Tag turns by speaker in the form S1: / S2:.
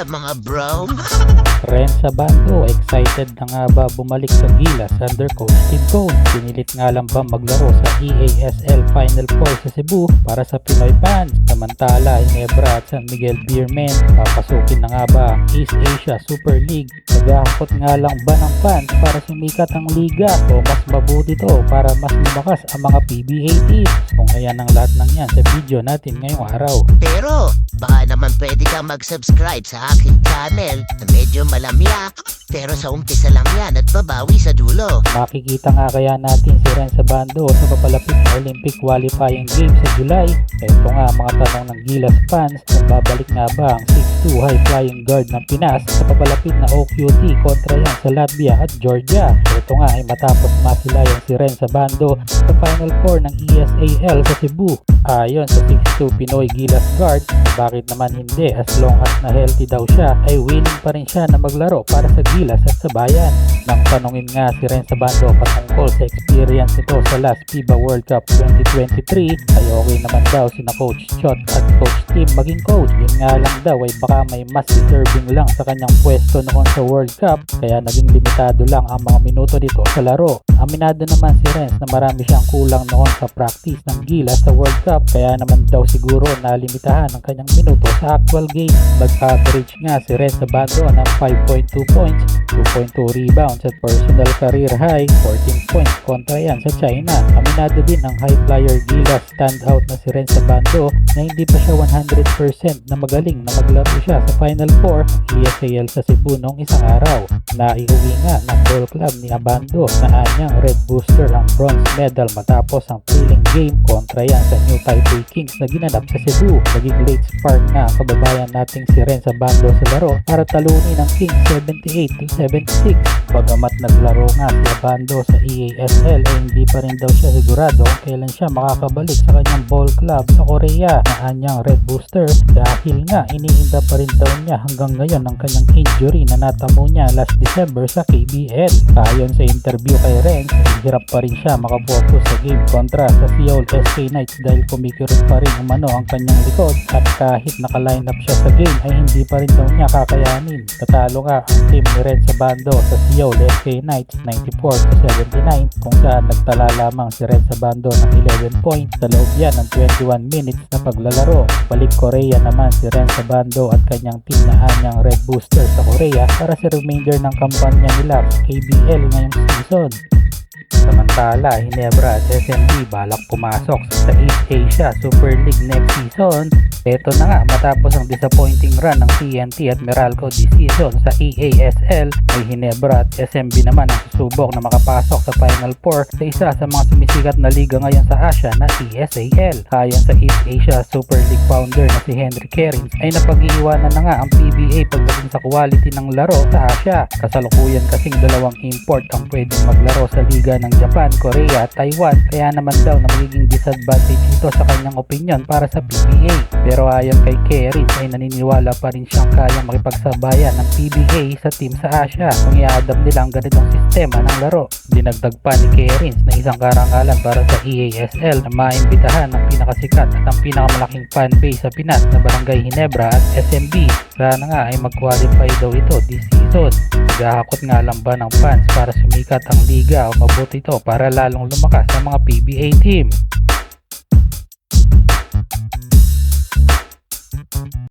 S1: mga bro?
S2: Ren Sabando, excited na nga ba bumalik sa Gilas under Coach Steve Cone? Pinilit nga lang ba maglaro sa EASL Final Four sa Cebu para sa Pinoy fans? Samantala, Ginebra at San Miguel Beermen, papasukin na nga ba ang East Asia Super League? Naghahakot nga lang ba ng fans para sumikat ang liga o mas mabuti to para mas lumakas ang mga PBA teams? Kung ayan ang lahat ng yan sa video natin ngayong araw.
S1: Pero, baka naman pwede kang mag-subscribe sa aking channel na medyo malamya. Pero sa umpisa lang yan at babawi sa dulo.
S2: Makikita nga kaya natin si Ren Sabando sa papalapit na Olympic qualifying games sa July. Ito nga mga tanong ng Gilas fans, babalik nga ba ang 6'2 high flying guard ng Pinas sa papalapit na OQT kontra yan sa Latvia at Georgia? Ito nga ay matapos masilayang si Ren Sabando sa Final Four ng ESAL sa Cebu. Ayon sa 6'2 Pinoy Gilas guard, bakit naman hindi, as long as na healthy daw siya ay willing pa rin siya na maglaro para sa Gilas at sa bayan. Nang tanungin nga si Ren Sabando patungkol sa experience nito sa last FIBA World Cup 2023 ay okay naman daw sina Coach Chot at Coach Tim maging coach. Yun nga lang daw ay baka may mas deserving lang sa kanyang pwesto noon sa World Cup kaya naging limitado lang ang mga minuto dito sa laro. Aminado naman si Renz na marami siyang kulang noon sa practice ng Gilas sa World Cup kaya naman daw siguro nalimitahan ang kanyang minuto sa actual game. Mag-average nga si Ren Sabando ng 5.2 points, 2.2 rebounds at personal career high 14 points kontra yan sa China. Aminado din ang high flyer Gilas standout na si Ren Sabando na hindi pa siya 100% na magaling na maglaro siya sa Final Four ESAL sa Cebu noong isang araw. Naiuwi nga ng ball club ni Abando na anyang Red Booster ang bronze medal matapos ang thrilling game kontra yan sa New Taipei Kings na ginanap sa Cebu. Naging late spark nga ang kababayan nating si Ren Sabando sa laro para talunin ang Kings 78-76. Bagamat naglaro nga si Abando sa EASL ay hindi pa rin daw siya sigurado kung kailan siya makakabalik sa kanyang ball club sa Korea na anyang Red Booster dahil nga iniinda pa rin daw niya hanggang ngayon ang kanyang injury na natamo niya last December sa KBL. Ayon sa interview kay Renz, hirap pa rin siya makapokus sa game kontra sa Seoul SK Knights dahil kumikirot pa rin umano ang kanyang likod at kahit naka-line up siya sa game ay hindi pa rin daw niya kakayanin. Tatalo nga ang team ni Ren Sabando sa Seoul SK Knights 94-79 kung saan nagtala lamang si Ren Sabando ng 11 points sa loob yan ng 21 minutes na paglalaro. Balik Korea naman si Ren Sabando at kanyang team na anyang Red Booster sa Korea para sa remainder ng kampanya nila sa KBL ngayong season. Samantala, Ginebra at SMB balak pumasok sa East Asia Super League next season. Ito na nga, matapos ang disappointing run ng TNT at Meralco this season sa EASL, ay Ginebra at SMB naman ang susubok na makapasok sa Final Four sa isa sa mga sumisikat na liga ngayon sa Asia na ESAL. Ayon sa East Asia Super League founder na si Henry Kerins, ay napag-iiwanan na nga ang PBA pagdating sa quality ng laro sa Asia. Kasalukuyan kasing dalawang import ang pwedeng maglaro sa liga ng Japan, Korea at Taiwan kaya naman daw na magiging disadvantage ito sa kanyang opinion para sa PBA. Pero ayon kay Kerins ay naniniwala pa rin siyang kayang makipagsabayan ng PBA sa team sa Asia kung i-adapt nila ang ganitong sistema ng laro. Dinagdag pa ni Kerins na isang karangalan para sa EASL na maimbitahan ng pinakasikat at ang pinakamalaking fanbase sa Pinas na Barangay Ginebra at SMB. Sana nga ay mag-qualify daw ito this season. Naghahakot nga lang ba ng fans para sumikat ang liga o mabuti ito para lalong lumakas ang mga PBA team?